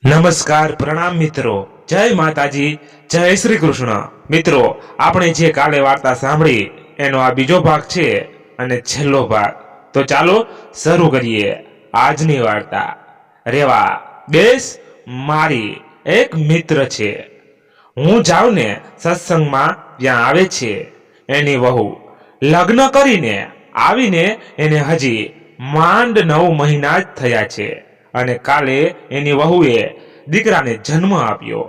નમસ્કાર પ્રણામ મિત્રો, જય માતાજી, જય શ્રી કૃષ્ણ. મિત્રો, આપણે જે કાલે વાર્તા સાંભળી એનો આ બીજો ભાગ છે અને છેલ્લો ભાગ. તો ચાલો શરૂ કરીએ આજની વાર્તા. રેવા બેસ, મારી એક મિત્ર છે. હું જાઉં ને સત્સંગમાં ત્યાં આવે છે એની વહુ લગ્ન કરીને આવીને એને હજી માંડ 9 મહિના જ થયા છે અને કાલે એની વહુએ દીકરાને જન્મ આપ્યો.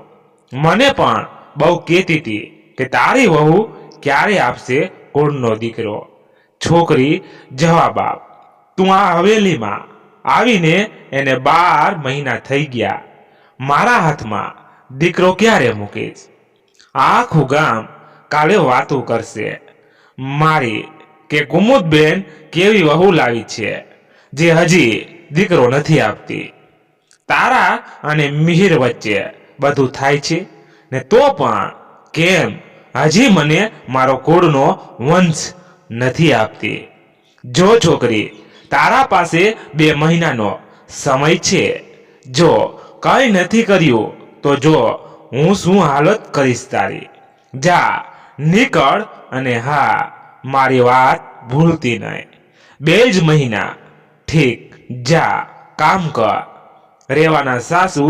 મને પણ બહુ કહેતી હતી કે તારી વહુ ક્યારે આપશે કુળનો દીકરો. છોકરી જવાબ આપ, તું આ હવેલીમાં આવીને એને 12 મહિના થઈ ગયા. મારા હાથમાં દીકરો ક્યારે મૂકીશ? આખું ગામ કાલે વાતું કરશે મારી કે કુમુદબેન કેવી વહુ લાવી છે જે હજી દીકરો નથી આપતી. તારા અને મિહિર વચ્ચે બધું થાય છે ને તો પણ કેમ હજી મને મારો કુળનો વંશ નથી આપતી? જો છોકરી, તારા પાસે 2 મહિનાનો સમય છે. જો કંઈ નથી કર્યું તો જો હું શું હાલત કરીશ તારી. જા નીકળ અને હા, મારી વાત ભૂલતી નહીં. 2 જ મહિના. ઠીક, જા કામ કર. રેવાના સાસુ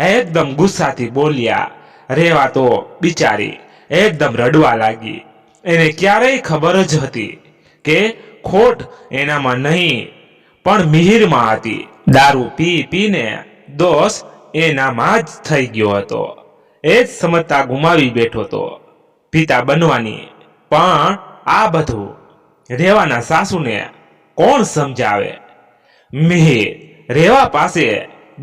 એકદમ ગુસ્સાથી બોલ્યા. રેવા તો બિચારી એકદમ રડવા લાગી. એને ક્યારેય ખબર જ હતી કે ખોટ એનામાં નહીં પણ મિહિરમાં હતી. દારૂ પી પીને દોષ એનામાં જ થઈ ગયો હતો. એ જ સમજતા ગુમાવી બેઠો હતો પિતા બનવાની. પણ આ બધું રેવાના સાસુને કોણ સમજાવે? મિહિર રેવા પાસે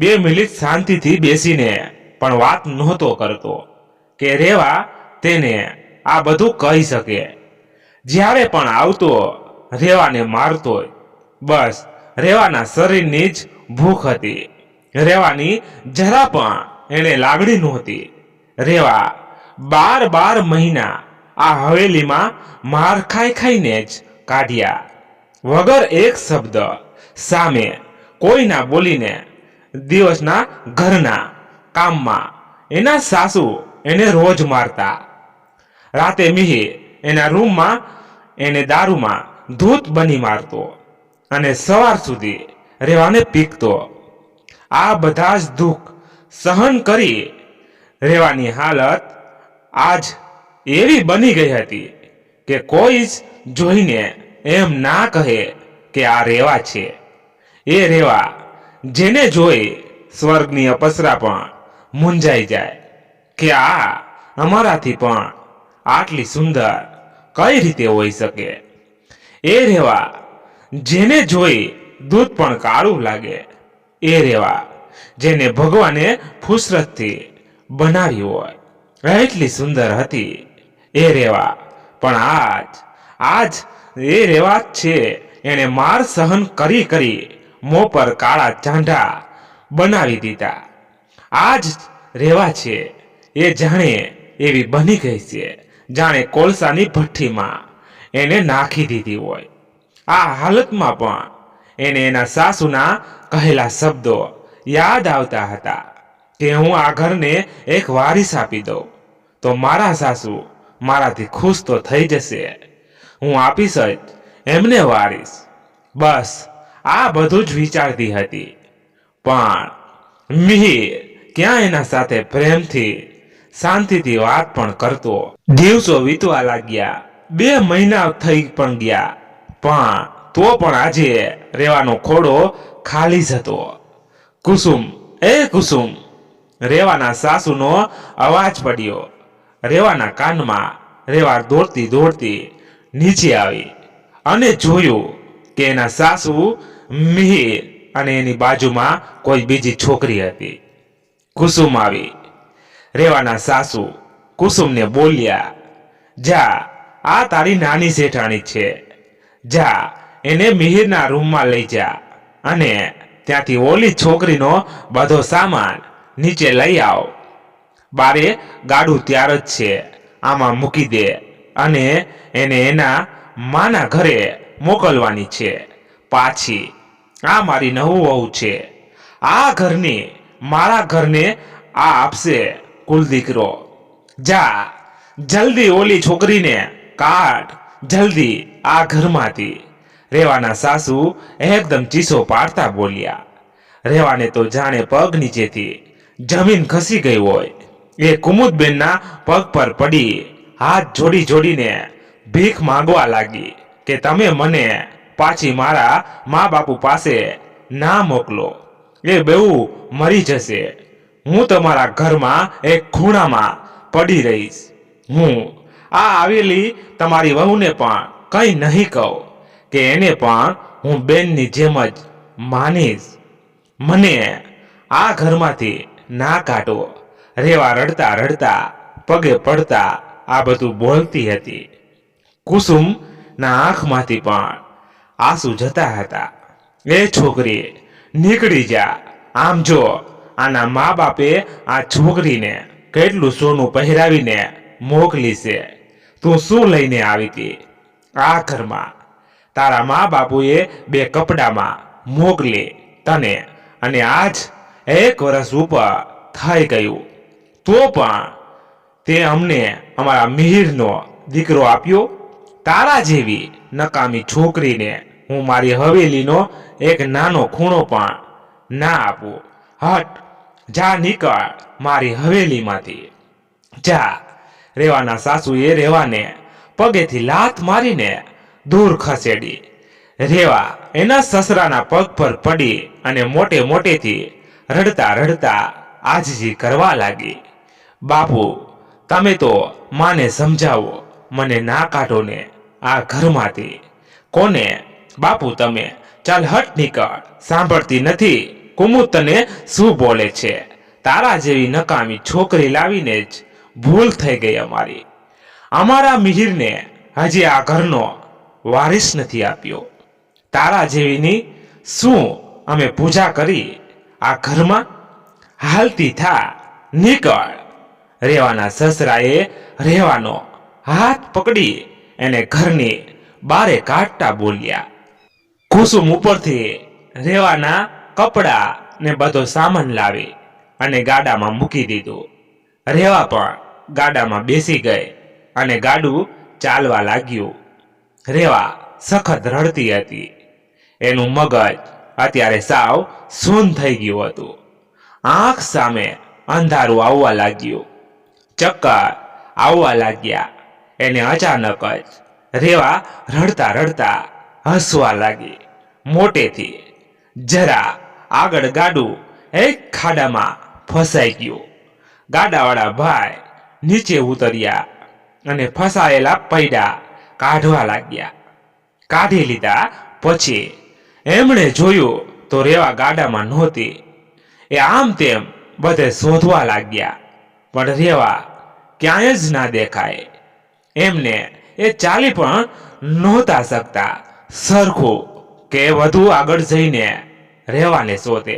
2 મિનિટ શાંતિથી બેસીને પણ વાત નહોતો કરતો કે રેવા તેને આ બધું કહી શકે. જ્યારે પણ આવતો રેવાને મારતો. બસ રેવાના શરીરની જ ભૂખ હતી. રેવાની જરા પણ એને લાગણી નહોતી. રેવા 12 મહિના આ હવેલીમાં માર ખાઈ ખાઈને જ કાઢ્યા, વગર એક શબ્દ સામે કોઈના બોલીને. દિવસના ઘરના કામમાં એના સાસુ એને રોજ મારતા. રાતે મિહિર એના રૂમમાં એને દારૂમાં ધૂત બની મારતો અને સવાર સુધી રેવાને પીકતો. આ બધા જ દુઃખ સહન કરી રેવાની હાલત આજ એવી બની ગઈ હતી કે કોઈ જ જોઈને એમ ના કહે કે આ રેવા છે. એ રેવા જેને જોઈ સ્વર્ગની અપસરા પણ મૂંઝાઈ જાય કે આ અમારાથી પણ આટલી સુંદર કઈ રીતે હોઈ શકે. એ રેવા જેને જોઈ દૂધ પણ કાળું લાગે. એ રેવા જેને ભગવાને ફુસરતથી બનાવી હોય એટલી સુંદર હતી. એ રેવા પણ આજ એ રેવા જ છે. એને માર સહન કરી કરી મોં પર કાળા ચાંઢા બનાવી દીધા. આજ રેવા છે. એ જાણે એવી બની ગઈ છે જાણે કોલસાની ભઠ્ઠીમાં એને નાખી દીધી હોય. આ હાલતમાં પણ એને એના સાસુના કહેલા શબ્દો યાદ આવતા હતા કે હું આ ઘરને એક વારીસ આપી દઉં તો મારા સાસુ મારાથી ખુશ તો થઈ જશે. હું આપીશ જ એમને વારીસ. બસ આ બધું જ વિચારતી હતી. પણ મિહિર ક્યાં એના સાથે પ્રેમથી શાંતિથી વાત પણ કરતો. દિવસો વીતવા લાગ્યા. 2 મહિના થઈ પણ ગયા પણ તો પણ આજે રેવાનો ખોડો ખાલી જ હતો. કુસુમ, એ કુસુમ, રેવાના સાસુનો અવાજ પડ્યો. રેવાના કાનમાં. રેવા દોડતી દોડતી નીચે આવી અને જોયું કે એના સાસુ મિહિર અને એની બાજુમાં કોઈ બીજી છોકરી હતી. કુસુમ આવી. રેવાના સાસુ કુસુમને બોલ્યા, જા આ તારી નાની જેઠાણી છે. જા એને મિહિરના રૂમમાં લઈ જા અને ત્યાંથી ઓલી છોકરીનો બધો સામાન નીચે લઈ આવ. બારે ગાડું ત્યાર જ છે, આમાં મૂકી દે અને એને એના માના ઘરે મોકલવાની છે પાછી. આ મારી નવું વહુ છે. આ ઘરની મારા ઘરને આ આપશે કુલ દીકરો. જા જલ્દી ઓલી છોકરીને કાઢ, જલ્દી આ ઘરમાંથી. રેવાના સાસુ એકદમ ચીસો પાડતા બોલ્યા. રેવાને તો જાણે પગ નીચેથી જમીન ખસી ગઈ હોય. એ કુમુદબેનના પગ પર પડી હાથ જોડી જોડીને ભીખ માંગવા લાગી કે તમે મને પાછી મારા મા બાપુ પાસે ના મોકલો. એ બેઉ મરી જશે. હું તમારા ઘરમાં એક ખૂણામાં પડી રહીશ. હું આ આવેલી તમારી વહુને પણ કંઈ નહીં કહું કે એને પણ હું બેનની જેમ જ માનીશ. મને આ ઘરમાંથી ના કાઢો. રેવા રડતા રડતા પગે પડતા આ બધું બોલતી હતી. કુસુમના આંખમાંથી પણ આંસુ જતા હતા. એ છોકરી નીકળી જા. આમ જો આના મા બાપે આ છોકરીને કેટલું સોનું પહેરાવીને મોકલી છે. તું શું લઈને આવી હતી આ ઘરમાં? તારા મા બાપુએ 2 કપડામાં મોકલી તને, અને આજ 1 વર્ષ ઉપર થઈ ગયું તો પણ તે અમને અમારા મિહિરનો દીકરો આપ્યો. તારા જેવી નકામી છોકરીને હું મારી હવેલીનો એક નાનો ખૂણો પણ ના આપું. હટ, જા નીકળ મારી હવેલીમાંથી, જા. રેવાના સાસુએ રેવાને પગેથી લાત મારીને દૂર ખસેડી. રેવા એના સસરાના પગ પર પડી અને મોટે મોટેથી રડતા રડતા આજીજી કરવા લાગી. બાપુ, તમે તો માને સમજાવો, મને ના કાઢો ને આ ઘરમાંથી. કોને? બાપુ તમે, ચાલ હટ નીકળ. સાંભળતી નથી? કુમુદ તને શું બોલે છે? તારા જેવી નકામી છોકરી લાવીને જ ભૂલ થઈ ગઈ અમારી. અમારા મિહિરને હજી આ ઘરનો વારિસ નથી આપ્યો. તારા જેવીની શું અમે પૂજા કરી આ ઘરમાં? હાલતી થા, નીકળ. રેવાના સસરાએ રેવાનો હાથ પકડી એને ઘરની બારે કાઢતા બોલ્યા. કુસુમ ઉપરથી રેવાના કપડા ને બધો સામાન લાવી અને ગાડામાં મૂકી દીધું. રેવા પણ ગાડામાં બેસી ગઈ અને ગાડું ચાલવા લાગ્યું. રેવા સખત રડતી હતી. એનું મગજ અત્યારે સાવ સૂન થઈ ગયું હતું. આંખ સામે અંધારું આવવા લાગ્યું, ચક્કર આવવા લાગ્યા. એને અચાનક જ રેવા રડતા રડતા હસવા લાગી મોટેથી. જરા આગળ ગાડું એક ખાડામાં ફસાઈ ગયું. ગાડાવાળા ભાઈ નીચે ઉતર્યા અને ફસાયેલા પૈડા કાઢવા લાગ્યા. કાઢી લીધા પછી એમણે જોયું તો રેવા ગાડામાં નહોતી. એ આમ તેમ બધે શોધવા લાગ્યા, પણ રેવા ક્યાંય જ ના દેખાય. એમને એ ચાલી પણ નહોતા શકતા સરખું કે વધુ આગળ જઈને રેવાને શોધે.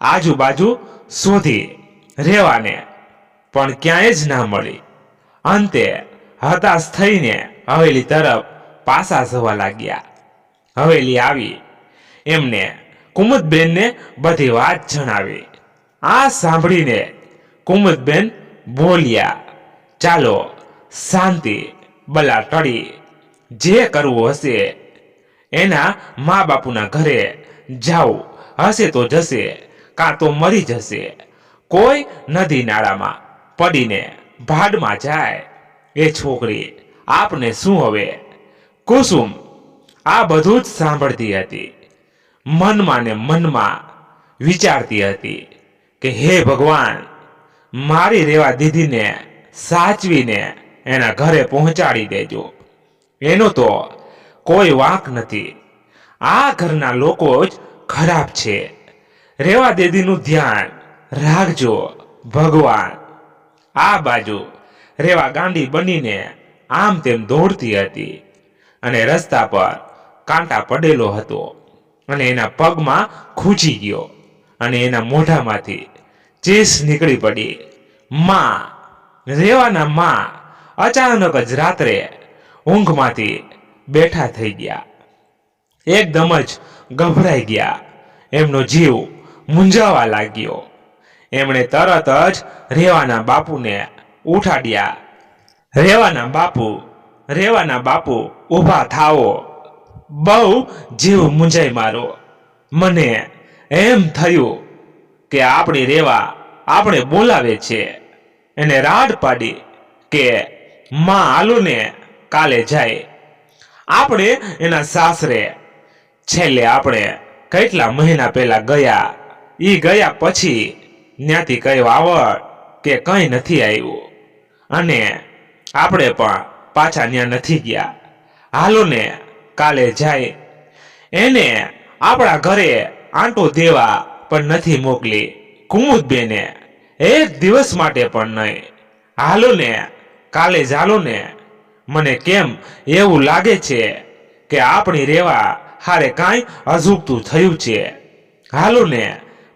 આજુબાજુ શોધી રેવાને પણ ક્યાંય જ ના મળી. અંતે હતાશ થઈને હવેલી તરફ પાછા જવા લાગ્યા. હવેલી આવી એમને કુમુદબેનને બધી વાત જણાવી. આ સાંભળીને કુમુદબેન બોલ્યા, ચાલો શાંતિ, બલા ટળી. જે કરવું હશે એના મા બાપુના ઘરે જાવ. હશે તો જશે, કાં તો મરી જશે. કોઈ નદી નાળામાં પડીને ભાડમાં જાય. એ છોકરી આપને શું હવે? કુસુમ આ બધું જ સાંભળતી હતી. મનમાં ને મનમાં વિચારતી હતી કે હે ભગવાન, મારી રેવા દીદીને સાચવીને એના ઘરે પહોંચાડી દેજો. એનો તો કોઈ વાંક નથી. આ ઘરના લોકો જ ખરાબ છે. રેવા દીદીનું ધ્યાન રાખજો ભગવાન. આ બાજુ રેવા ગાંડી બનીને આમ તેમ દોડતી હતી અને રસ્તા પર કાંટા પડેલો હતો અને એના પગમાં ખૂંચી ગયો અને એના મોઢામાંથી ચીસ નીકળી પડી. માં, રેવાના માં અચાનક જ રાત્રે ઊંઘમાંથી બેઠા થઈ ગયા. એકદમ જ ગભરાઈ ગયા. એમનો જીવ મૂંઝાવા લાગ્યો. એમણે તરત જ રેવાના બાપુને ઉઠાડ્યા. રેવાના બાપુ ઊભા થાઓ. બહુ જીવ મૂંઝાઈ મારો. મને એમ થયું કે આપણી રેવા આપણે બોલાવે છે. એને રાડ પાડી કે માં હાલો ને કાલે જાય આપણે એના સાસરે. છેલ્લે આપણે કેટલા મહિના પહેલા ગયા. ગયા પછી ત્યાંથી કઈ વાવડ કે કંઈ નથી આવ્યું અને આપણે પણ પાછા ત્યાં નથી ગયા. હાલો ને કાલે જાય. એને આપણા ઘરે આંટો દેવા પણ નથી મોકલી કુમુદબેને, એક દિવસ માટે પણ નહીં. હાલો ને કાલે ચાલો ને. મને કેમ એવું લાગે છે કે આપણી રેવા હારે કાંઈ અજુગતું થયું છે. હાલો ને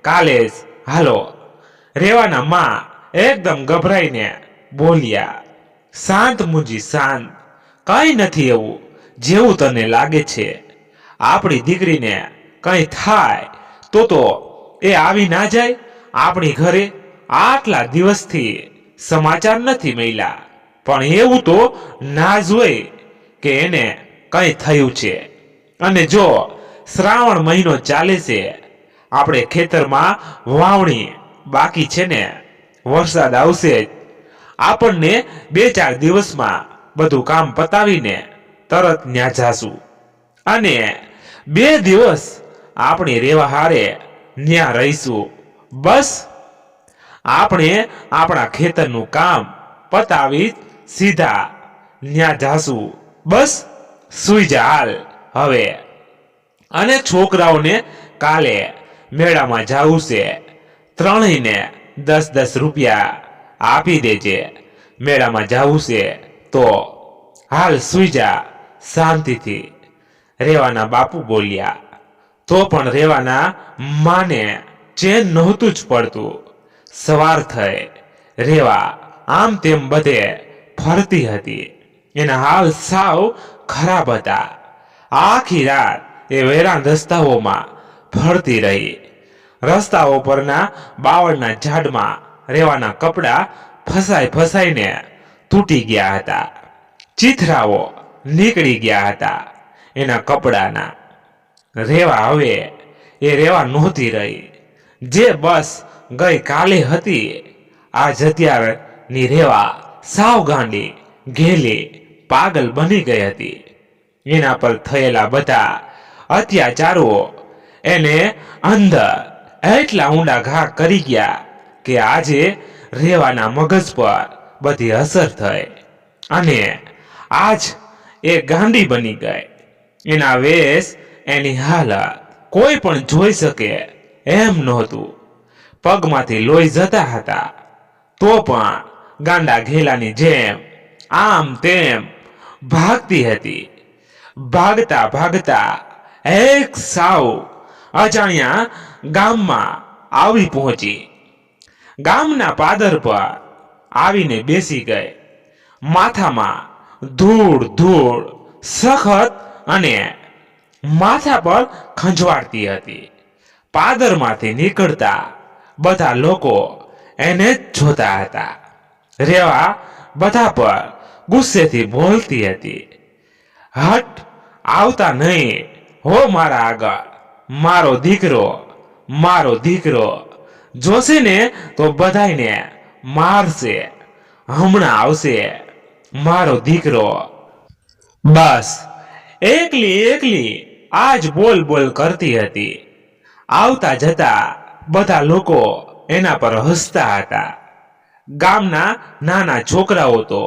કાલે જ હાલો. રેવાના માં એકદમ ગભરાઈને બોલ્યા. શાંત મુજી શાંત, કઈ નથી એવું જેવું તને લાગે છે. આપણી દીકરીને કઈ થાય તો એ આવી ના જાય આપણી ઘરે. આટલા દિવસથી સમાચાર નથી મળ્યા પણ એવું તો ના જ હોય કે એને કઈ થયું છે. અને જો શ્રાવણ મહિનો ચાલે છે, આપણે ખેતરમાં વાવણી બાકી છે ને, વરસાદ આવશે જ. આપણને 2-4 દિવસમાં બધું કામ પતાવીને તરત ન્યા જાશું અને 2 દિવસ આપણી રેવા હારે ન્યા રહીશું. બસ આપણે આપણા ખેતરનું કામ પતાવી સીધા ન્યા જાશું. બસ સુઈ જા હાલ હવે. અને છોકરાઓને કાલે મેળામાં જાવું છે. ત્રણેયને 10-10 રૂપિયા આપી દેજે. મેળામાં જાવું છે તો હાલ સુઈ જા શાંતિથી. રેવાના બાપુ બોલ્યા. તો પણ રેવાના માને ચેન નહોતું જ પડતું. સવાર થઈ રેવા આમ તેમ બધે ફરતી હતી. એના હાલ સાવ ખરાબ હતા. આખી રાત એ વેરાન રસ્તાઓમાં ફરતી રહી. રસ્તાઓ પરના બાવળના ઝાડમાં રેવાના કપડા ફસાઈને તૂટી ગયા હતા. ચીથરાઓ નીકળી ગયા હતા એના કપડાના. રેવા હવે એ રેવા નહોતી રહી જે બસ ગઈ કાલે હતી. આજ અત્યારની રેવા સાવ ગાંડી ઘેલી પાગલ બની ગઈ હતી. એના પર થયેલા બધા અત્યાચારો એને અંદર એટલા ઊંડા ઘા કરી ગયા કે આજે રેવાના મગજ પર બધી અસર થઈ અને આજ એ ગાંડી બની ગઈ. એના વેશ એની હાલત કોઈ પણ જોઈ શકે એમ નહોતું. પગમાંથી લોહી જતા હતા તો પણ ગાંડા ઘેલાની જેમ આમ તેમ ભાગતી હતી. ભાગતા એક સાવ અજાણ્યા ગામમાં આવી પહોંચી. ગામના પાદર પર આવીને બેસી ગઈ. માથામાં ધૂળ સખત અને માથા પર ખંજવાળતી હતી. પાદરમાંથી નીકળતા બધા લોકો એને જ જોતા હતા. રેવા બધા પર ગુસ્સેથી બોલતી હતી. હટ આવતા નહીં હો મારા આગળ. મારો દીકરો જોશે ને તો બધાયને મારશે. હમણાં આવશે મારો દીકરો. બસ એકલી આજ બોલ કરતી હતી. આવતા જતા બધા લોકો એના પર હસતા હતા. ગામના નાના છોકરાઓ તો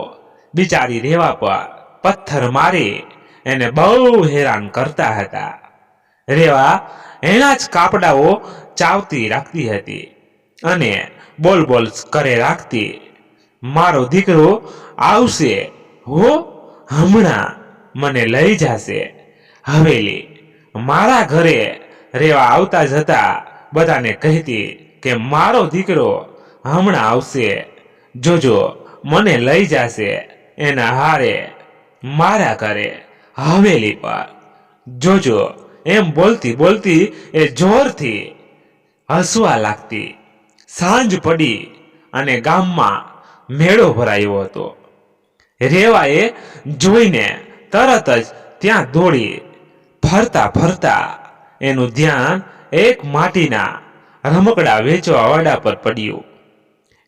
બિચારી રેવા પર પથ્થર મારી એને બહુ હેરાન કરતા હતા. રેવા એના જ કાપડાઓ ચાવતી રાખતી હતી અને બોલ કરે રાખતી. મારો દીકરો આવશે હો, હમણાં મને લઈ જશે હવેલી. મારા ઘરે રેવા આવતા જતા બધાને કહેતી કે મારો દીકરો હમણાં આવશે, જોજો મને લઈ જશે એના હારે મારા ઘરે હવેલી પર. જોજો એમ બોલતી એ જોરથી હસવા લાગતી. સાંજ પડી અને ગામમાં મેળો ભરાયો હતો. રેવાએ જોઈને તરત જ ત્યાં દોડી ફરતા ફરતા એનું ધ્યાન એક માટીના રમકડા વેચવા વાળા પર પડ્યું.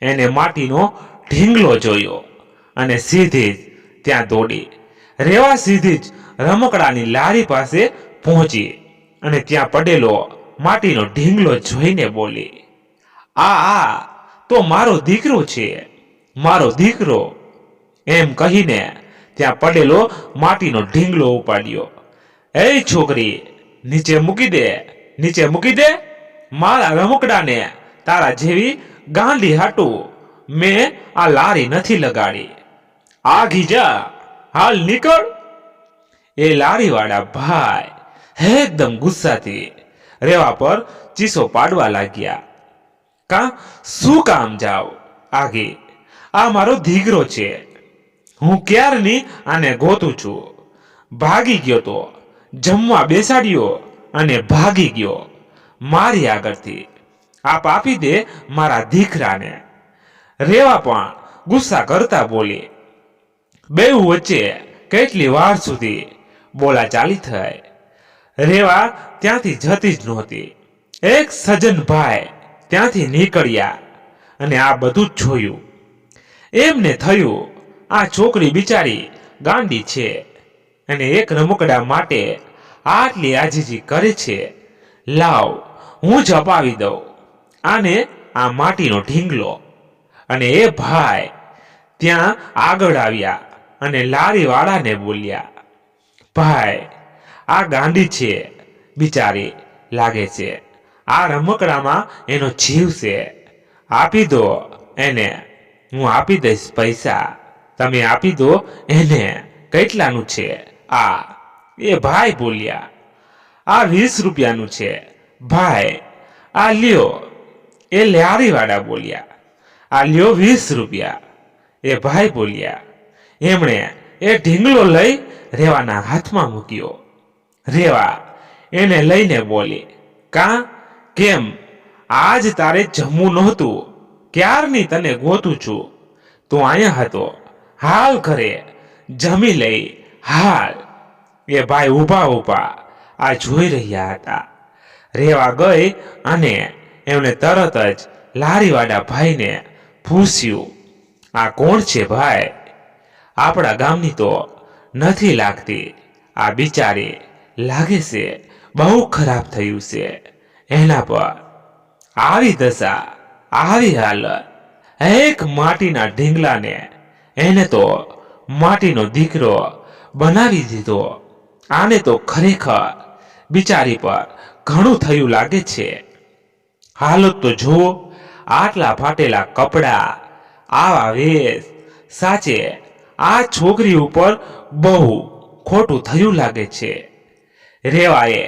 એને માટીનો ઢીંગલો જોયો અને સીધી જ ત્યાં દોડી. રેવા સીધી જ રમકડાની લારી પાસે પહોંચી અને ત્યાં પડેલો માટીનો ઢીંગલો જોઈને બોલી, આ તો મારો દીકરો છે, મારો દીકરો. એમ કહીને ત્યાં પડેલો માટીનો ઢીંગલો ઉપાડ્યો. એ છોકરી, નીચે મૂકી દે, નીચે મૂકી દે. મારા રમકડાને તારા જેવી ગાંડી હાટું મેં આ લારી નથી લગાડી. આગી જા, હાલ નીકળ. એ લારીવાળા ભાઈ એકદમ ગુસ્સાથી રેવા પર ચીસો પાડવા લાગ્યા. શું કામ જાવ આગે? આ મારો દીકરો છે, હું ક્યારની આને ગોતું છું. ભાગી ગયો તો જમવા બેસાડ્યો અને ભાગી ગયો મારી આગળથી. આપ આપી દે મારા દીકરાને. રેવા પણ ગુસ્સા કરતા બોલી. બેઉ વચ્ચે કેટલી વાર સુધી બોલાચાલી થઈ. રેવા ત્યાંથી જતી જ નહોતી. એક સજ્જનભાઈ ત્યાંથી નીકળ્યા અને આ બધું જ જોયું. એમને થયું આ છોકરી બિચારી ગાંડી છે અને એક રમકડા માટે આટલી આજીજી કરે છે. લાવ, હું જ અપાવી દઉં આને આ માટીનો ઢીંગલો. અને એ ભાઈ ત્યાં આગળ આવ્યા અને લારીવાળાને બોલ્યા, ભાઈ, આ ગાંડી છે, બિચારી લાગે છે. આ રમકડામાં એનો જીવ છે, આપી દો એને, હું આપી દઈશ પૈસા. તમે આપી દો એને. કેટલાનું છે આ? એ ભાઈ બોલ્યા, આ 20 રૂપિયાનું છે ભાઈ, આ લ્યો. એ લારીવાળા બોલ્યા, આ લ્યો 20 રૂપિયા. એ ભાઈ બોલ્યા. એમણે એ ઢીંગલો લઈ રેવાના હાથમાં મૂક્યો. રેવા એને લઈને બોલી, કેમ આજ તારે જમવું નહોતું? ક્યારની તને ગોતું છું, તું અહીંયા હતો, હાલ ઘરે જમી લઈ, હાલ. એ ભાઈ ઊભા ઊભા આ જોઈ રહ્યા હતા. રેવા ગઈ અને એમણે તરત જ લારીવાળા ભાઈને પૂછ્યું, આ કોણ છે ભાઈ? આપણા ગામની તો નથી લાગતી. આ બિચારી લાગે છે બહુ ખરાબ થયું છે એના પર. આવી દશા, આવી હાલત. એક માટીના ઢીંગલાને એને તો માટીનો દીકરો બનાવી દીધો. આને તો ખરેખર બિચારી પર ઘણું થયું લાગે છે. હાલત તો જુઓ, આટલા ફાટેલા કપડા, આવા વેશ. સાચે આ છોકરી ઉપર બહુ ખોટું થયું લાગે છે. રેવાએ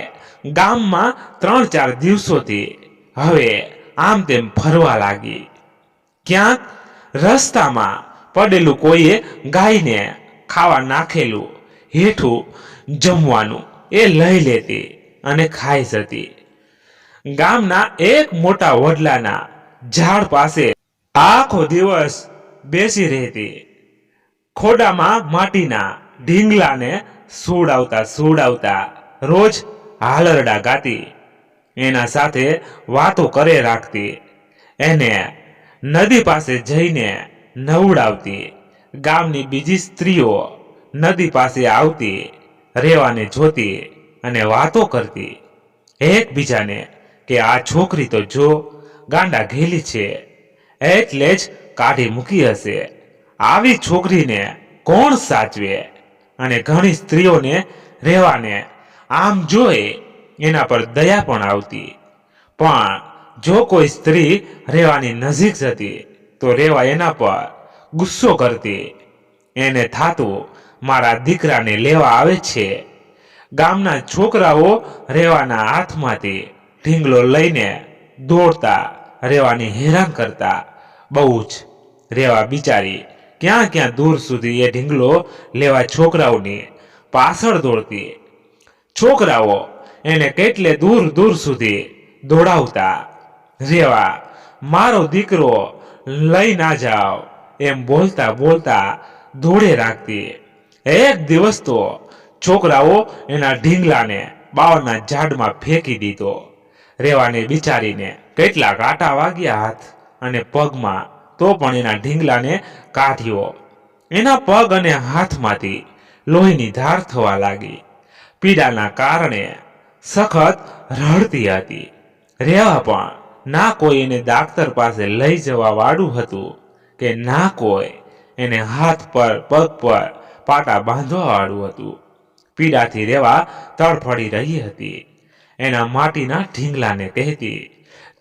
ગામમાં 3-4 દિવસોથી હવે આમ તેમ ફરવા લાગી. ક્યાંક રસ્તામાં પડેલું કોઈએ ગાયને ખાવા નાખેલું હેઠું જમવાનું એ લઈ લેતી અને ખાઈ જતી. ગામના એક મોટા વડલાના ઝાડ પાસે આખો દિવસ બેસી રહેતી. ખોડામાં માટીના ઢીંગલાને સુડાવતા રોજ હાલરડા ગાતી. એના સાથે વાતો કરે રાખતી. એને નદી પાસે જઈને નવડાવતી. ગામની બીજી સ્ત્રીઓ નદી પાસે આવતી, રેવાને જોતી અને વાતો કરતી એકબીજાને કે આ છોકરી તો જો ગાંડા ઘેલી છે, એટલે જ કાઢી મૂકી હશે. આવી છોકરીને કોણ સાચવે? અને ઘણી સ્ત્રીઓને રેવાને આમ જોઈ એના પર દયા પણ આવતી. પણ જો કોઈ સ્ત્રી રેવાની નજીક જતી તો રેવા એના પર ગુસ્સો કરતી. એને થાતું મારા દીકરાને લેવા આવે છે. ગામના છોકરાઓ રેવાના હાથમાંથી ઢીંગલો લઈને દોડતા રેવાની હેરાન કરતા. બહુ જ રેવા બિચારી ક્યાં દૂર સુધી એ ઢીંગલો લેવા છોકરાઓની પાછળ દોડતી. છોકરાઓ એને કેટલે દૂર સુધી દોડાવતા. રેવા મારો દીકરો લઈ ના જાઓ એમ બોલતા બોલતા દોડે રાખતી. એક દિવસ તો છોકરાઓ એના ઢીંગલાને બાવળના ઝાડમાં ફેંકી દીધો. રેવાને બિચારીને કેટલા કાંટા વાગ્યા હાથ અને પગમાં, તો પણ એના ઢીંગલાને કાઢ્યો. એના પગ અને હાથમાંથી લોહીની ધાર થવા લાગી. પીડાના કારણે સખત રડતી હતી. રેવા પણ ના કોઈ એને ડાક્ટર પાસે લઈ જવા વાળું હતું કે ના કોઈ એને હાથ પર પગ પર પાટા બાંધવા વાળું હતું. પીડાથી રેવા તડફડી રહી હતી. એના માટીના ઢીંગલાને કહેતી,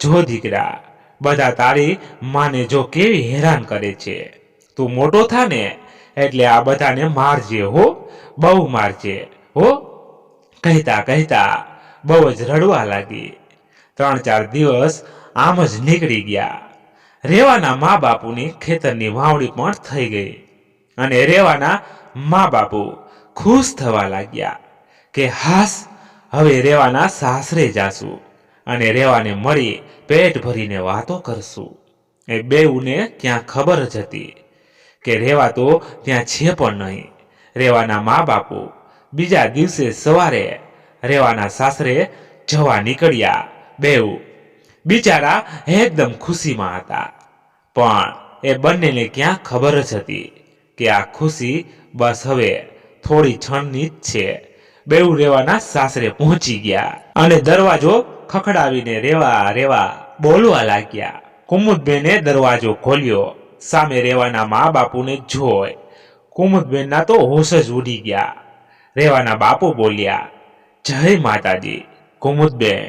જો દીકરા, બધા તારી માને જો કેવી હેરાન કરે છે. તું મોટો થા ને એટલે આ બધાને મારજે હો, બહુ મારજે હો. કહેતા કહેતા બહુ જ રડવા લાગી. 3-4 દિવસ આમ જ નીકળી ગયા. રેવાના મા બાપુની ખેતરની વાવણી પણ થઈ ગઈ અને રેવાના મા બાપુ ખુશ થવા લાગ્યા કે હાસ, હવે રેવાના સાસરે જાશું અને રેવાને મળી પેટ ભરીને વાતો કરશું. એ બેઉને ક્યાં ખબર જ હતી કે રેવા તો ત્યાં છે પણ નહીં. રેવાના મા બાપુ બીજા દિવસે સવારે રેવાના સાસરે જવા નીકળ્યા. બેઉ બિચારા એકદમ ખુશીમાં હતા, પણ એ બંનેને ક્યાં ખબર જ હતી કે આ ખુશી બસ હવે થોડી ક્ષણની જ છે. બેઉ રેવાના સાસરે પહોંચી ગયા અને દરવાજો ખખડાવીને રેવા રેવા બોલવા લાગ્યા. કુમુદબેને દરવાજો ખોલ્યો. સામે રેવાના મા બાપુને જોઈ કુમુદબેનના તો હોશ જ ઉડી ગયા. રેવાના બાપુ બોલ્યા, જય માતાજી. કુમુદબેન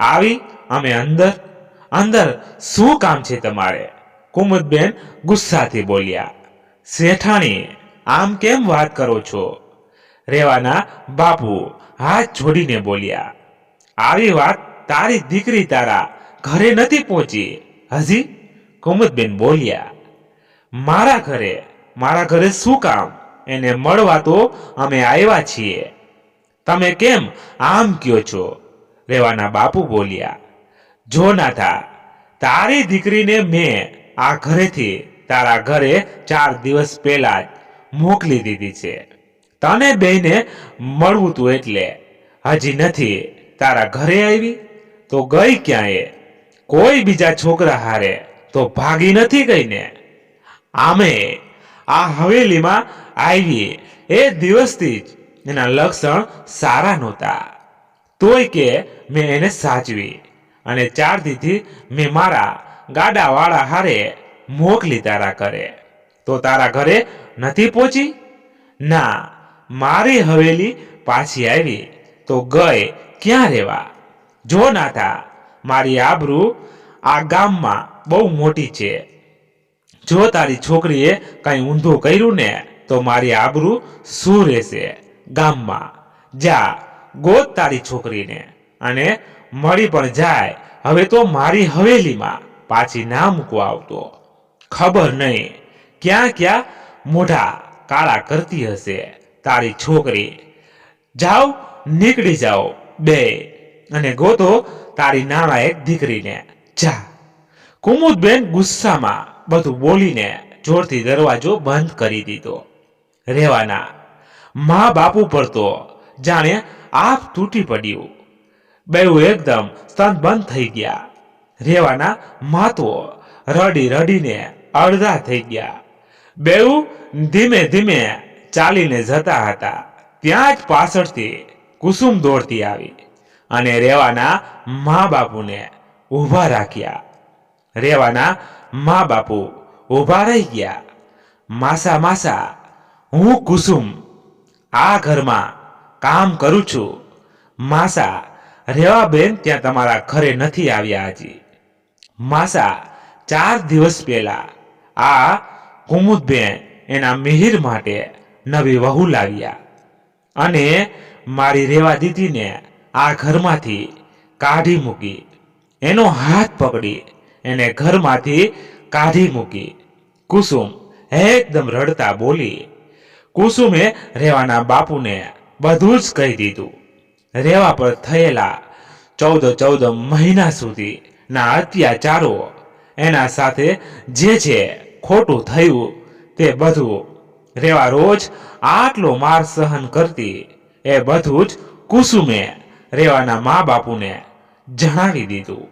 આવી અમે અંદર. અંદર શું કામ છે તમારે? કુમુદબેન ગુસ્સાથી બોલ્યા, શેઠાણી આમ કેમ વાત કરો છો? રેવાના બાપુ હાથ જોડીને બોલ્યા, આવી વાત તારી દીકરી તારા ઘરે નથી પહોંચી હજી? કુમુદબેન બોલ્યા, મારા ઘરે શું કામ? એને મળવા તો અમે આવ્યા છીએ. તમે કેમ આમ કયો છો? રેવાના બાપુ બોલ્યા, જો નાથા, તારી દીકરીને મેં આ ઘરેથી તારા ઘરે 4 દિવસ પહેલા જ મોકલી દીધી છે. તને બેયને મળવું તું એટલે હજી નથી તારા ઘરે આવી? તો ગઈ ક્યાંય? કોઈ બીજા છોકરા હારે તો ભાગી નથી ગઈ ને? આમે આ હવેલીમાં આવી એ દિવસથી જ એના લક્ષણ સારા નહોતા. તોય કે મેં એને સાચવી અને 4 દીથી મેં મારા ગાડાવાળા હારે મોકલી તારા ઘરે. તો તારા ઘરે નથી પહોંચી? ના, મારી હવેલી પાછી આવી તો ગઈ ક્યાં રહેવા? જો નાથા, મારી આબરૂ આ ગામમાં બહુ મોટી છે. જો તારી છોકરીએ કઈ ઊંધું કર્યું ને તો મારી આબરૂ શું રહેશે ગામમાં? જા ગોત તારી છોકરીને અને મળી પણ જાય. હવે તો મારી હવેલીમાં પાછી ના મૂકવા આવતો. ખબર નહીં ક્યાં ક્યાં મોઢા કાળા કરતી હશે તારી છોકરી. જાઓ, નીકળી જાઓ બે અને ગોતો તારી નાલાયક દીકરીને. જા. કુમુદબેન ગુસ્સામાં બધું બોલીને જોરથી દરવાજો બંધ કરી દીધો. રેવાના મા બાપુ પર તો જાણે આપ તૂટી પડ્યું. બેઉ એકદમ સ્તનબંધ થઈ ગયા. રેવાના મા તો રડી રડીને અડધા થઈ ગયા. બેઉ ધીમે ધીમે ચાલીને જતા હતા. ત્યાં જ પાછળથી કુસુમ દોડતી આવી અને રેવાના મા બાપુને ઊભા રાખ્યા. રેવાના મા બાપુ ઊભા રહી ગયા. માસા માસા, હું કુસુમ આ ઘરમાં કામ કરું છું. માસા, રેવાબેન ત્યાં તમારા ઘરે નથી આવ્યા હજી. માસા, 4 દિવસ પહેલા આ કુમુદબેન એના મિહિર માટે નવી વહુ લાવ્યા અને મારી રેવા દીદીને આ ઘરમાંથી કાઢી મૂકી. એનો હાથ પકડી એને ઘરમાંથી કાઢી મૂકી. કુસુમ એકદમ રડતા બોલી. કુસુમે રેવાના બાપુને બધું જ કહી દીધું. રેવા પર થયેલા 14 મહિના સુધી ના અત્યાચારો એના સાથે જે ખોટું થયું તે બધું. રેવા રોજ આટલો માર સહન કરતી એ બધું જ કુસુમે રેવાના મા બાપુને જણાવી દીધું.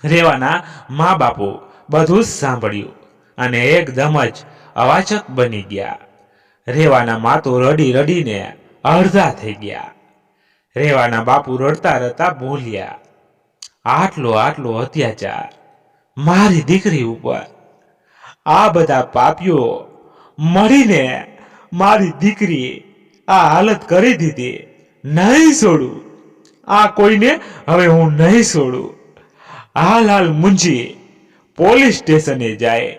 રેવાના મા બાપુ બધું જ સાંભળ્યું અને એકદમ જ અવાચક બની ગયા. રેવાના મા તો રડી રડીને અડધા થઈ ગયા. રેવાના બાપુ રડતા રડતા બોલ્યા, આટલો આટલો અત્યાચાર મારી દીકરી ઉપર, આ બધા પાપીઓ મળીને મારી દીકરી આ હાલત કરી દીધી. નહીં છોડું, આ કોઈને હવે હું નહીં છોડું. હાલ મુંજી પોલીસ સ્ટેશને જાય.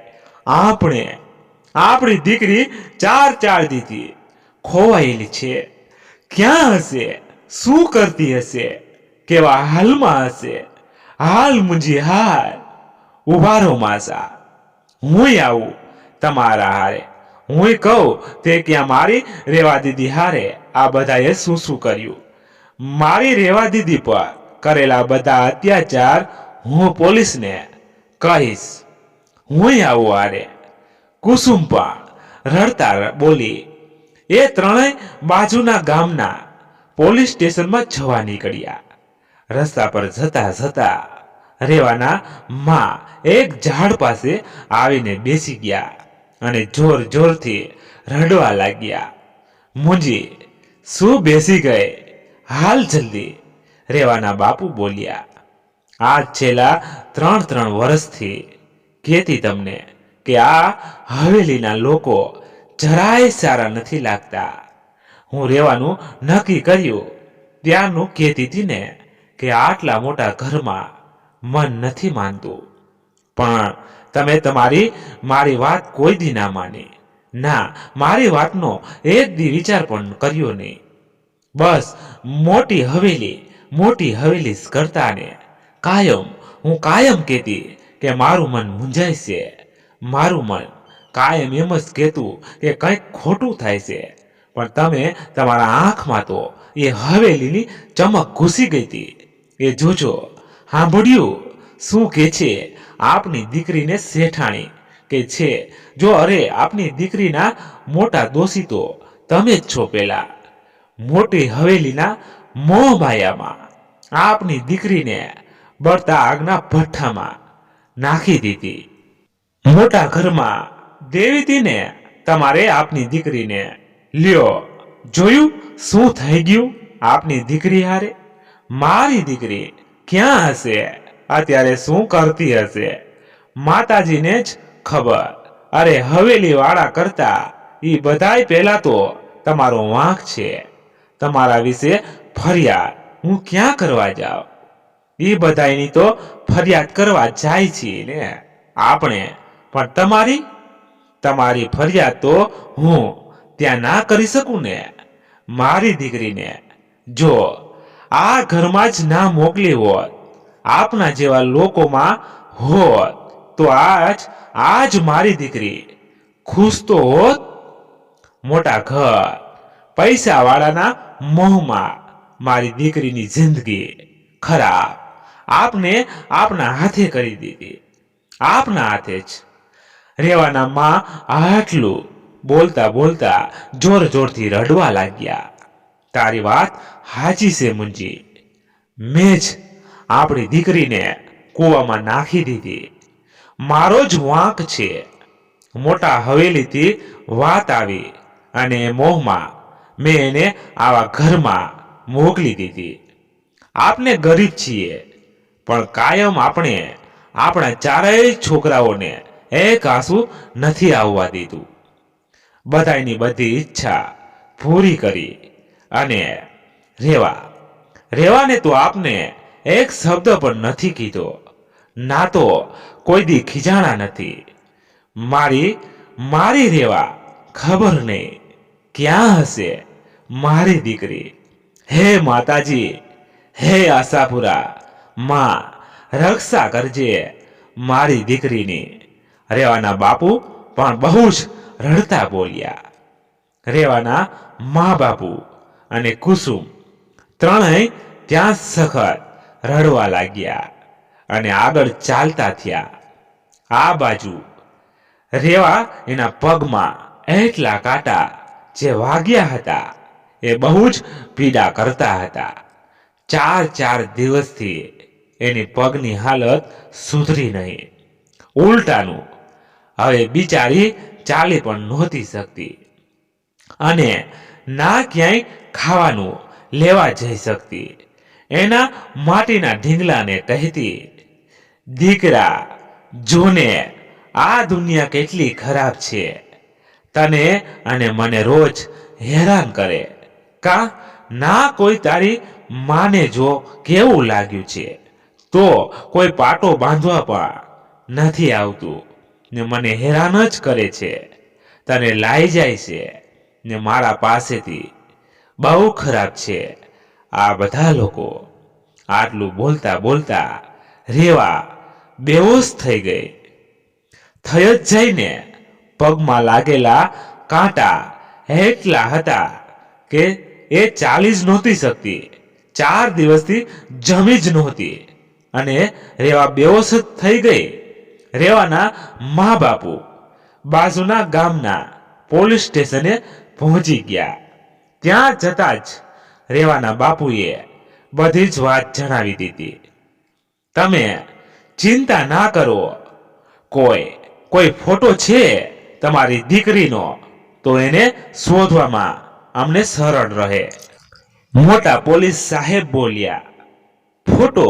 આપણી દીકરી 4 દીથી ખોવાયેલી છે. ક્યાં હશે, શું કરતી હશે, કેવા હાલમાં હશે? હાલ મુંજી હાલ. ઉભા રહો માસા, હું આવું તમારા હારે. હું કહું તે ક્યાં મારી રેવા દીદી હારે આ બધાએ શું કર્યું. મારી રેવા દીદી પર કરેલા બધા અત્યાચાર હું પોલીસને કહીશ. હું આવું હારે. કુસુમ પણ રડતા બોલી. એ ત્રણેય બાજુના ગામના પોલીસ સ્ટેશનમાં જવા નીકળ્યા. રસ્તા પર જતા જતા રેવાના માં એક ઝાડ પાસે આવીને બેસી ગયા અને જોર જોરથી રડવા લાગ્યા. મુંજી, શું બેસી ગઈ? હાલ જલ્દી. રેવાના બાપુ બોલ્યા, આજ છેલ્લા 3 વર્ષથી કહેતી તમને કે આ હવેલીના લોકો જરાય સારા નથી લાગતા. હું રહેવાનું નક્કી કર્યું ત્યારનું કહેતી હતી ને કે આટલા મોટા ઘરમાં મન નથી માનતું. પણ તમે મારી વાત કોઈ દી ના માની. ના, મારી વાતનો એક દી વિચાર પણ કર્યો નહીં. બસ મોટી હવેલી કરતા ને હું કાયમ કહેતી કે મારું મન મૂંઝાય છે. મારું મન કાયમ એમ જ કહેતું કે કંઈક ખોટું થાય છે. પણ તમે તમારા આંખમાં તો એ હવેલીની ચમક ઘૂસી ગઈ હતી. એ જોજો, સાંભળ્યું શું કે છે આપની દીકરીને શેઠાણી કે છે? જો અરે આપની દીકરીના મોટા દોષી તો તમે જ છો. પેલા મોટી હવેલીના મોહ માયામાં આપની દીકરીને બળતા આગના ભઠ્ઠામાં નાખી દીધી. મોટા ઘરમાં દેવી હતી ને તમારે આપની દીકરીને. લ્યો, જોયું શું થઈ ગયું આપની દીકરી હારે? મારી દીકરી ક્યાં હશે અત્યારે, શું કરતી હશે? માતાજીને જ ખબર. અરે હવેલી વાળા કરતા એ બધાય પહેલા તો તમારો વાંક છે. તમારા વિશે ફરિયાદ હું ક્યાં કરવા જાઉં? એ બધાયની તો ફરિયાદ કરવા જાય છે ને આપણે. પણ તમારી ફરિયાદ તો હું ત્યાં ના કરી શકું ને. મારી દીકરીને જો આ ઘરમાં જ ના મોકલી હોત, આપના જેવા લોકોમાં હોત, તો આજ મારી દીકરી ખુશ તો હોત. મોટા ઘર, પૈસા વાળાના મોહમાં મારી દીકરીની જિંદગી ખરાબ આપને આપના હાથે કરી દીધી. આપના હાથે જ. રેવાના માં આટલું બોલતા બોલતા જોર જોરથી રડવા લાગ્યા. તારી વાત હાચી છે મુંજી. મેં જ આપણી દીકરીને કૂવામાં નાખી દીધી. મારો જ વાંક છે. મોટા હવેલીથી વાત આવી અને મોહમાં મેં એને આવા ઘરમાં મોકલી દીધી. આપને ગરીબ છીએ, પણ કાયમ આપણે આપણા ચારેય છોકરાઓને એક આંસુ નથી આવવા દીધું. બધાની બધી ઈચ્છા પૂરી કરી અને રેવાને તો આપને એક શબ્દ પણ નથી કીધો. ના તો કોઈ દી ખીજાણા નથી. મારી રેવા ખબર નહીં ક્યાં હશે મારી દીકરી. હે માતાજી, હે આશાપુરા માં, રક્ષા કરજે મારી દીકરીની. રેવાના બાપુ પણ બહુ જ રડતા બોલ્યા. રેવાના મા બાપુ અને કુસુમ ત્રણેય ત્યાં સખત રડવા લાગ્યા અને આગળ ચાલતા થયા. આ બાજુ રેવા એના પગમાં એટલા કાંટા જે વાગ્યા હતા એ બહુ જ પીડા કરતા હતા. 4 દિવસથી એની પગની હાલત સુધરી નહીં. ઉલટાનું હવે બિચારી ચાલી પણ નહોતી શકતી અને ના ક્યાંય ખાવાનું લેવા જઈ શકતી. એના માટીના ઢીંગલાને કહેતી, દીકરા જોને, આ દુનિયા કેટલી ખરાબ છે. તને અને મને રોજ હેરાન કરે. કા ના કોઈ તારી માને જો કેવું લાગ્યું છે તો કોઈ પાટો બાંધવા પણ નથી આવતું ને મને હેરાન જ કરે છે. તને લાઈ જાય છે ને મારા પાસેથી. બહુ ખરાબ છે આ બધા લોકો. આટલું બોલતા બોલતા રેવા બેહોશ થઈ ગઈ. થઈ જ જઈને પગમાં લાગેલા કાંટા એટલા હતા કે એ ચાલી જ નહોતી શકતી. 4 દિવસથી જમી જ નહોતી અને રેવા બેહોશ જ થઈ ગઈ. રેવાના મા બાપુ બાજુના ગામના પોલીસ સ્ટેશને પહોંચી ગયા. ત્યાં જતા જ રેવાના બાપુએ બધી જ વાત જણાવી દીધી. તમે ચિંતા ના કરો, કોઈ ફોટો છે તમારી દીકરીનો તો એને શોધવામાં અમને સરળ રહે. મોટા પોલીસ સાહેબ બોલ્યા, ફોટો?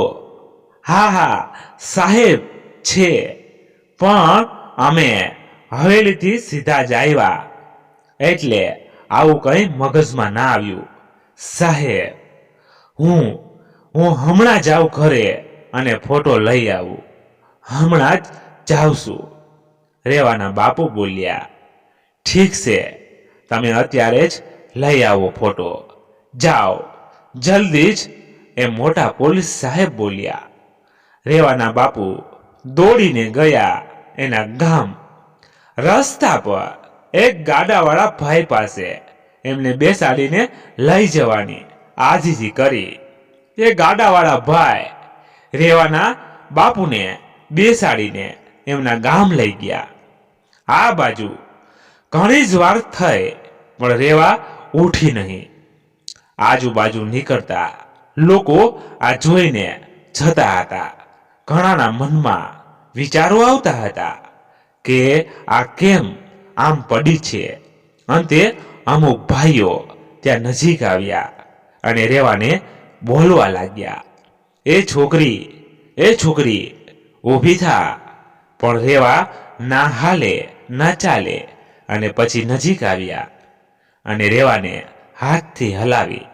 હા સાહેબ છે, પણ અમે હવેલીથી સીધા જ આવ્યા એટલે આવું કંઈ મગજમાં ના આવ્યું. સાહેબ હું હમણાં જાઉં ઘરે અને ફોટો લઈ આવું. હમણાં જ જાઉં છું. રેવાના બાપુ બોલ્યા, ઠીક છે, તમે અત્યારે જ લઈ આવો ફોટો. જાઓ જલ્દી જ, એ મોટા પોલીસ સાહેબ બોલ્યા. રેવાના બાપુ દોડીને ગયા એના ગામ. રસ્તા પર એક ગાડાવાળા ભાઈ પાસે એમને બેસાડીને લઈ જવાની આજીજી કરી. એ ગાડાવાળા ભાઈ રેવાના બાપુને બેસાડીને એમના ગામ લઈ ગયા. આ બાજુ ઘણી જ વાર થઈ પણ રેવા ઉઠી નહીં. આજુબાજુ નીકળતા લોકો આ જોઈને જતા હતા. ઘણાના મનમાં વિચારો આવતા હતા કે આ કેમ આમ પડી છે. અંતે અમુક ભાઈઓ ત્યાં નજીક આવ્યા અને રેવાને બોલવા લાગ્યા, એ છોકરી ઊભી થા. પણ રેવા ના હાલે ના ચાલે અને પછી નજીક આવ્યા અને રેવાને હાથથી હલાવી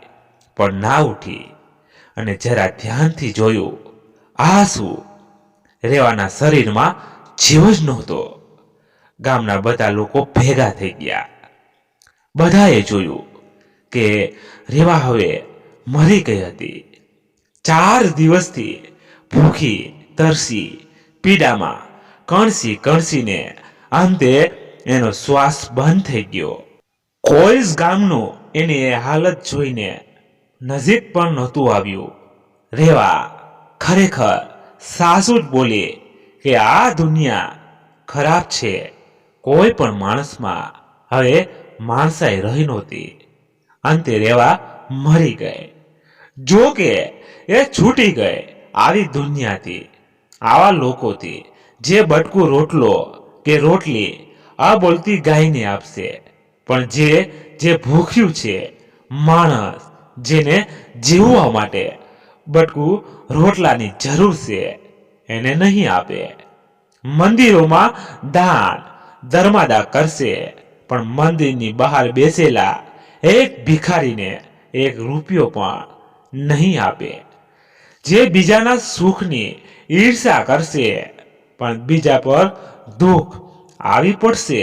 પણ ના ઉઠી અને જરા ધ્યાનથી જોયું. આ શું? રેવાના શરીરમાં જીવ જ નહોતો. ગામના બધા લોકો ભેગા થઈ ગયા. બધાએ જોયું કે રેવા હવે મરી ગઈ હતી. 4 દિવસથી ભૂખી તરસી પીડામાં કણસીને અંતે એનો શ્વાસ બંધ થઈ ગયો. કોઈ જ ગામનું એની એ હાલત જોઈને નજીક પણ નહોતું આવ્યું. રેવા ખરેખર સાસુ જ બોલી કે આ દુનિયા ખરાબ છે. કોઈ પણ માણસમાં હવે માણસાઈ રહી નહોતી. અંતે રેવા મરી ગઈ. જો કે એ છૂટી ગઈ આવી દુનિયાથી, આવા લોકોથી જે બટકું રોટલો કે રોટલી અબોલતી ગાયને આપશે. પણ જે ભૂખ્યું છે માણસ, જેને જીવવા માટે બટકું રોટલાની જરૂર છે, એને નહીં આપે. મંદિરોમાં દાન ધર્માદા કરશે પણ મંદિરની બહાર બેસેલા એક ભિખારીને 1 રૂપિયો પણ નહીં આપે. જે બીજાના સુખની ઈર્ષા કરશે પણ બીજા પર દુઃખ આવી પડશે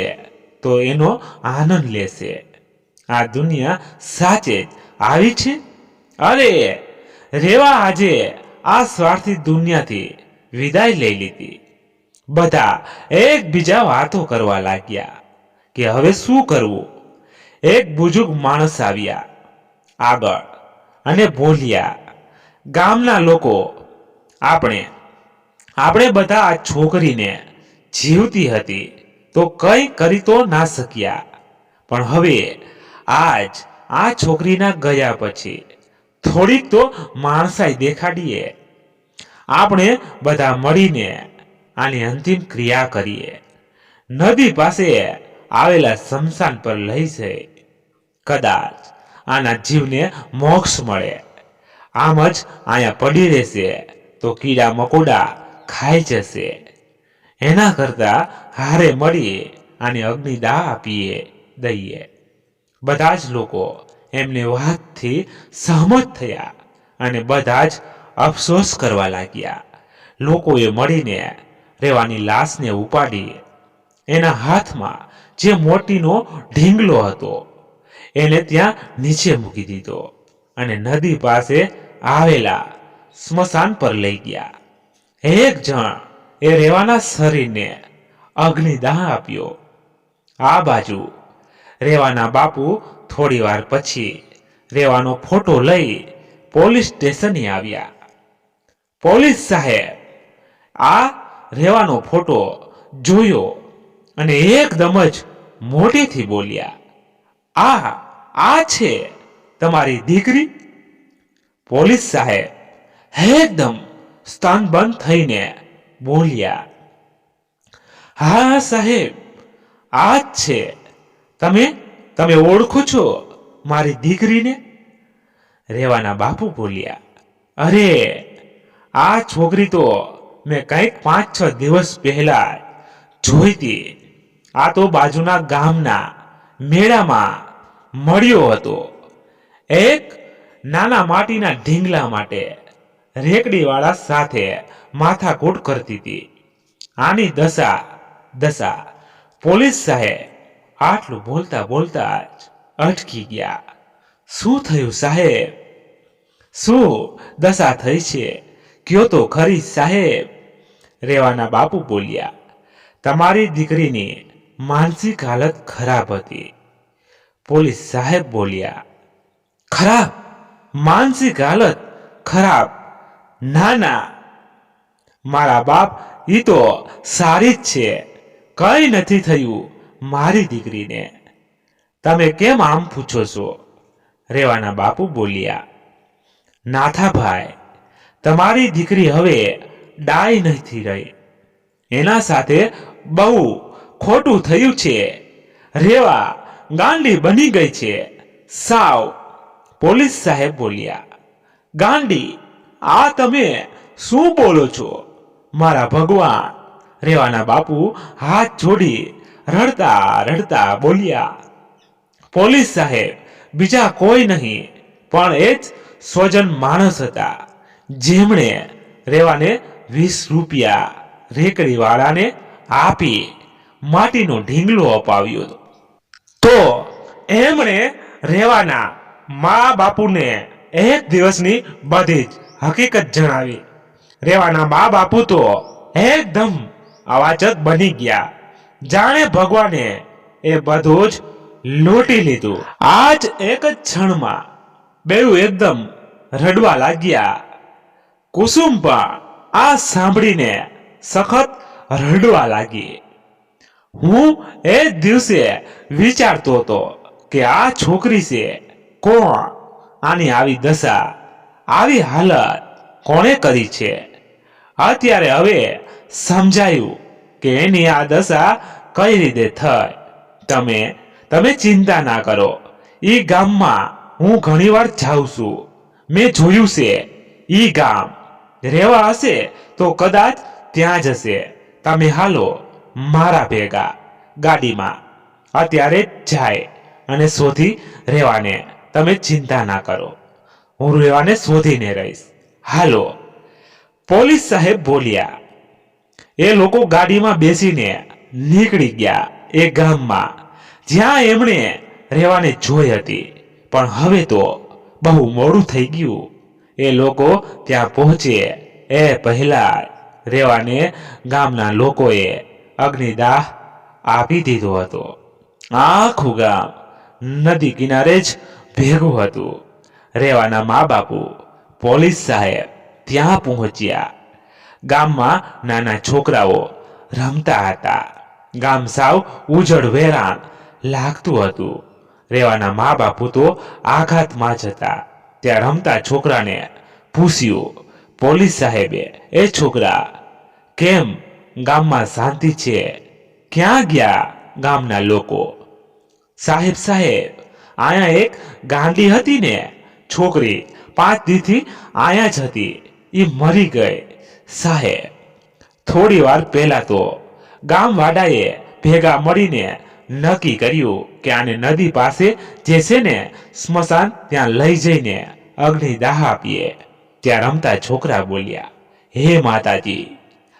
તો એનો આનંદ લેશે. આ દુનિયા સાચે જ આવી છે. અરે રેવા આજે આ સ્વાર્થી દુનિયાથી વિદાય લઈ લીધી. બધા એકબીજા વાતો કરવા લાગ્યા કે હવે શું કરવું. એક બુજુર્ગ માણસ આવ્યા આગળ અને બોલ્યા, ગામના લોકો, આપણે બધા આ છોકરીને જીવતી હતી તો કંઈ કરી તો ના શક્યા, પણ હવે આજ આ છોકરીના ગયા પછી થોડીક તો માણસાઈ દેખાડીએ. આપણે બધા મળીને આની અંતિમ ક્રિયા કરીએ. નદી પાસે આવેલા સ્મશાન પર લઈ જઈ કદાચ આના જીવને મોક્ષ મળે. આમ જ અહીંયા પડી રહેશે તો કીડા મકોડા ખાઈ જશે. એના કરતા હારે મળી આને અગ્નિદાહ આપીએ દઈએ. બધા જ લોકો એમને વાતથી સહમત થયા અને બધા જ અફસોસ કરવા લાગ્યા. લોકોએ મળીને રેવાની લાશને ઉપાડી એના હાથમાં જે મોતીનો ઢીંગલો હતો એને ત્યાં નીચે મૂકી દીધો અને નદી પાસે આવેલા સ્મશાન પર લઈ ગયા. એક જણ એ રેવાના શરીરને અગ્નિદાહ આપ્યો. આ બાજુ રેવાના બાપુ થોડી વાર પછી રેવાનો ફોટો લઈ પોલીસ સ્ટેશને આવ્યા. પોલીસ સાહેબ આ રેવાનો ફોટો જોયો અને એકદમ જ મોટેથી બોલ્યા, આ છે તમારી દીકરી? પોલીસ સાહેબ એકદમ સ્તનબંધ થઈને બોલ્યા, હા સાહેબ, આ જ છે. તમે ઓળખો છો મારી દીકરીને? રેવાના બાપુ બોલ્યા, અરે આ છોકરી તો મેં કંઈક 5-6 દિવસ પહેલા જોઈતી. આ તો બાજુના ગામના મેળામાં મળ્યો હતો. એક નાના માટીના ઢીંગલા માટે રેકડીવાળા સાથે માથાકૂટ કરતી હતી. આની દશા. પોલીસ સાહેબ આટલું બોલતા બોલતા જ અટકી ગયા. શું થયું સાહેબ? શું દશા થઈ છે? કયો તો ખરી સાહેબ. રેવાના બાપુ બોલ્યા, તમારી દીકરીની માનસિક હાલત ખરાબ હતી. પોલીસ સાહેબ બોલ્યા, ખરાબ? માનસિક હાલત ખરાબ? ના, મારા બાપ ઈ તો સારી જ છે. કઈ નથી થયું મારી દીકરીને. તમે કેમ આમ પૂછો છો? રેવાના બાપુ બોલ્યા, નાથાભાઈ, તમારી દીકરી હવે ડાય નથી રહી. એના સાથે બહુ ખોટું થયું છે. રેવા ગાંડી બની ગઈ છે સાવ. પોલીસ સાહેબ બોલ્યા, ગાંડી? આ તમે શું બોલો છો મારા ભગવાન? રેવાના બાપુ હાથ જોડી રડતા બોલ્યા, પોલીસ સાહેબ બીજા કોઈ નહીં પણ એ જ સ્વજન માણસ હતા જેમણે રેવાને 20 રૂપિયા રેકડીવાળાને આપી માટીનો ઢીંગલો અપાવ્યો. તો એમણે રેવાના મા બાપુને એક દિવસની બધી જ હકીકત જણાવી. રેવાના મા બાપુ તો એકદમ અવાજત બની ગયા, જાણે ભગવાને એ બધું જ લૂંટી લીધું. આજ એક જ ક્ષણમાં બેઉ એકદમ રડવા લાગ્યા. કુસુમ પણ આ સાંભળીને સખત રડવા લાગી. હું એ દિવસે વિચારતો હતો કે આ છોકરી છે કોણ? આની આવી દશા, આવી હાલત કોણે કરી છે? અત્યારે હવે સમજાયું કે એની આ દશા કઈ રીતે થઈ. તમે ચિંતા ના કરો. ઈ ગામમાં હું ઘણીવાર જાઉં છું. મેં જોયું છે ઈ ગામ. રેવા હશે તો કદાચ ત્યાં જ હશે. તમે હાલો મારા ભેગા ગાડીમાં. અત્યારે જાય અને શોધી રેવાને. તમે ચિંતા ના કરો, હું રેવાને શોધીને રહીશ. હાલો. પોલીસ સાહેબ બોલ્યા. એ લોકો ગાડીમાં બેસીને નીકળી ગયા એ ગામમાં જ્યાં એમણે રેવાને જોઈ હતી. પણ હવે તો બહુ મોડું થઈ ગયું. એ લોકો ત્યાં પહોંચે એ પહેલા રેવાને ગામના લોકોએ અગ્નિદાહ આપી દીધો હતો. આખું ગામ નદી કિનારે જ ભેગું હતું. રેવાના મા બાપુ, પોલીસ સાહેબ ત્યાં પહોંચ્યા. ગામમાં નાના છોકરાઓ રમતા હતા. ગામ સાવ ઉજળ વેરાન લાગતું હતું. રેવાના મા બાપુ તો આઘાતમાં જ હતા. ત્યાં રમતા છોકરાને પૂછ્યું પોલીસ સાહેબે, એ છોકરા, કેમ ગામમાં શાંતિ છે? ક્યાં ગયા ગામના લોકો? સાહેબ સાહેબ, આયા એક ગાંડી હતી ને છોકરી, 5 દીથી આયા જ હતી, એ મરી ગઈ સાહેબ. થોડી વાર પહેલા તો ગામવાળાએ ભેગા મળીને નક્કી કર્યું કે આને નદી પાસે જે છે ને સ્મશાન, ત્યાં લઈ જઈને અગ્નિદાહ આપીએ. ત્યાં રમતા છોકરા બોલ્યા, હે માતાજી!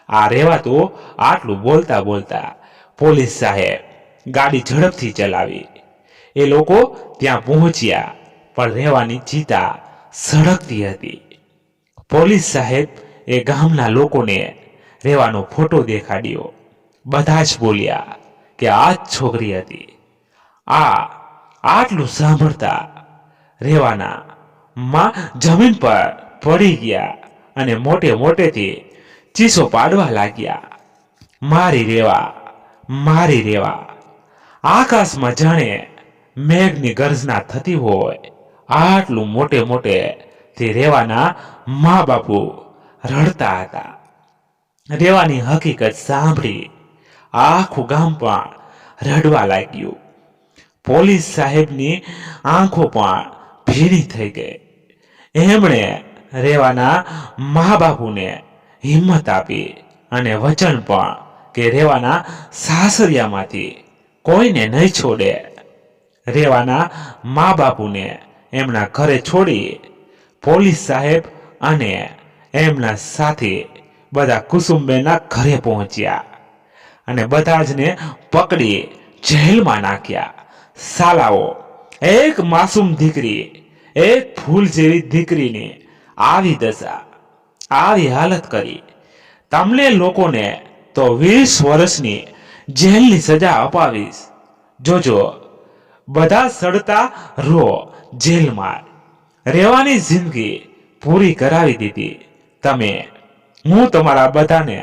આ રેવા તો આટલું બોલતા બોલતા પોલીસ સાહેબ ગાડી ઝડપથી ચલાવી. એ લોકો ત્યાં પહોંચ્યા, પણ રેવાની ચિતા સળગતી હતી. પોલીસ સાહેબ એ ગામના લોકોને રેવાનો ફોટો દેખાડ્યો. બધા જ બોલ્યા કે આ જ છોકરી હતી. આટલું સાંભળતા રેવાના માં જમીન પર પડી ગયા અને મોટે મોટેથી ચીસો પાડવા લાગ્યા, મારી રેવા, મારી રેવા. આકાશમાં જાણે મેઘની ગર્જના થતી હોય, આટલું મોટે મોટે તે રેવાના મા બાપુ રડતા હતા. રેવાની હકીકત સાંભળી આખું ગામ પણ રડવા લાગ્યું. પોલીસ સાહેબની આંખો પણ ભીની થઈ ગઈ. એમણે રેવાના મા બાપુને હિંમત આપી અને વચન પણ કે રેવાના સાસરિયામાંથી કોઈને નહીં છોડે. રેવાના મા બાપુને એમના ઘરે છોડી પોલીસ સાહેબ અને એમના સાથી બધા કુસુમબેનના ઘરે પહોંચ્યા અને બધા જને પકડી જેલમાં નાખ્યા. સાલાઓ, એક માસૂમ દીકરી, એક ફૂલ જેવી દીકરીની આવી દશા, આવી હાલત કરી. તમને લોકોને તો 20 વર્ષની જેલની સજા અપાવીશ. જોજો, બધા સડતા રો જેલમાં. રેવાની જિંદગી પૂરી કરાવી દીધી તમે. હું તમારા બધાને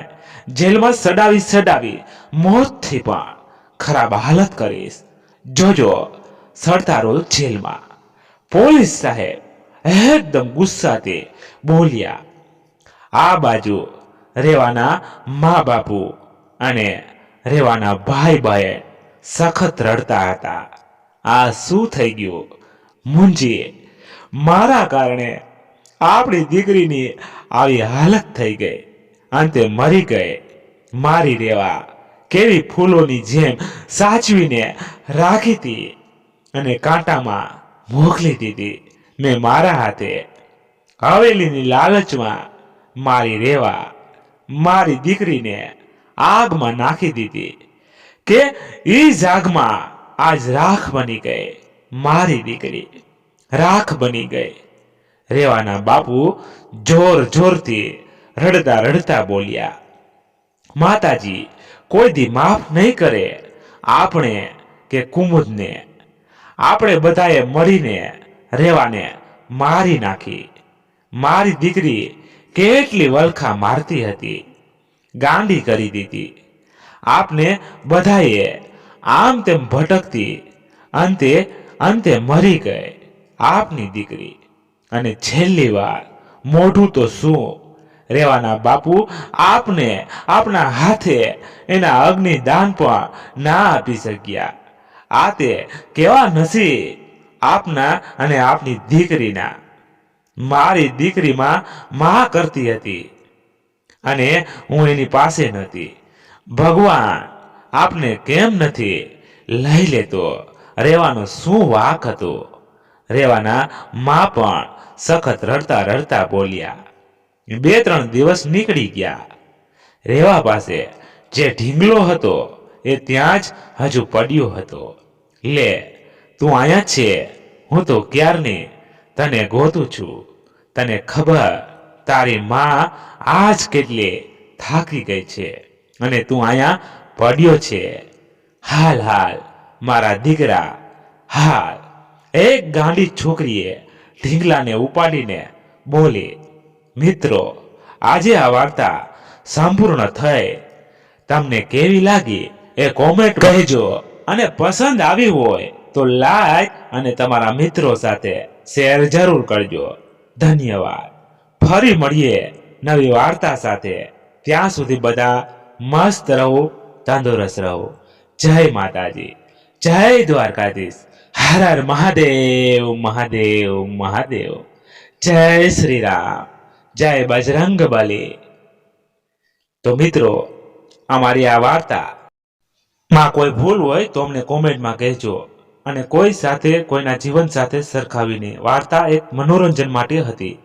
જેલમાં સડાવી મોતથી પણ ખરાબ હાલત કરીશ. જોજો, સડતા રો જેલમાં. પોલીસ સાહેબ એકદમ ગુસ્સાથી બોલ્યા. આ બાજુ રેવાના મા બાપુ અને રેવાના ભાઈ બહેન સખત રડતા હતા. આ શું થઈ ગયું મુંજી? મારા કારણે આપણી દીકરીની આવી હાલત થઈ ગઈ, અંતે મરી ગઈ. મારી રેવા કેવી ફૂલોની જેમ સાચવીને રાખી હતી અને કાંટામાં મોકલી દીધી મેં મારા હાથે. હવેલીની લાલચમાં મારી રેવા મારી દીકરીને આગમાં નાખી દીધી કે ઈ જ આગમાં આજ રાખ બની ગઈ. મારી દીકરી રાખ બની ગઈ. રેવાના બાપુ જોર જોરથી રડતા રડતા બોલ્યા, માતાજી કોઈ દી માફ નહીં કરે આપણે કે કુમુદને. આપણે બધાએ મળીને રેવાને મારી નાખી. મારી દીકરી કેટલી વલખા મારતી હતી, ગાંડી કરી દીધી. આપને બધાએ આમ તેમ ભટકતી અંતે મરી ગઈ આપની દીકરી. અને છેલ્લી વાર મોઢું તો શું, રેવાના બાપુ આપને આપના હાથે એના અગ્નિદાન પણ ના આપી શક્યા. આ તે કેવા નસીબ આપના અને આપની દીકરીના. મારી દીકરીમાં માં કરતી હતી અને હું એની પાસે નથી. ભગવાન આપને કેમ નથી લઈ લેતો? રેવાનો શું વાંક હતો? રેવાના માં પણ સખત રડતા રડતા બોલ્યા. 2-3 દિવસ નીકળી ગયા. રેવા પાસે જે ઢીંગલો હતો એ ત્યાં જ હજુ પડ્યો હતો. લે, તું અહીંયા છે, હું તો ક્યારની તને ગોતું છું. તને ખબર તારી માં આજ કેટલી થાકી ગઈ છે અને તું અહીંયા પડ્યો છે. હાલ હાલ મારા દીકરા હાલ. એક ગાંડી છોકરીએ ઢીંગલાને ઉપાડીને બોલી. મિત્રો, આજે આ વાર્તા સંપૂર્ણ થઈ. તમને કેવી લાગી એ કોમેન્ટ કહેજો અને પસંદ આવી હોય તો લાઈક અને તમારા મિત્રો સાથે શેર જરૂર કરજો. ધન્યવાદ. ફરી મળીએ નવી વાર્તા સાથે. ત્યાં સુધી બધા મસ્ત રહો, તંદુરસ્ત રહો. જય માતાજી, જય દ્વારકાધીશ. હર હર મહાદેવ મહાદેવ મહાદેવ. જય શ્રી રામ, જય બજરંગ બલી. તો મિત્રો, અમારી આ વાર્તા માં કોઈ ભૂલ હોય તો અમને કોમેન્ટમાં કહેજો. અને કોઈ સાથે, કોઈના જીવન સાથે સરખાવીને વાર્તા એક મનોરંજન માટે હતી.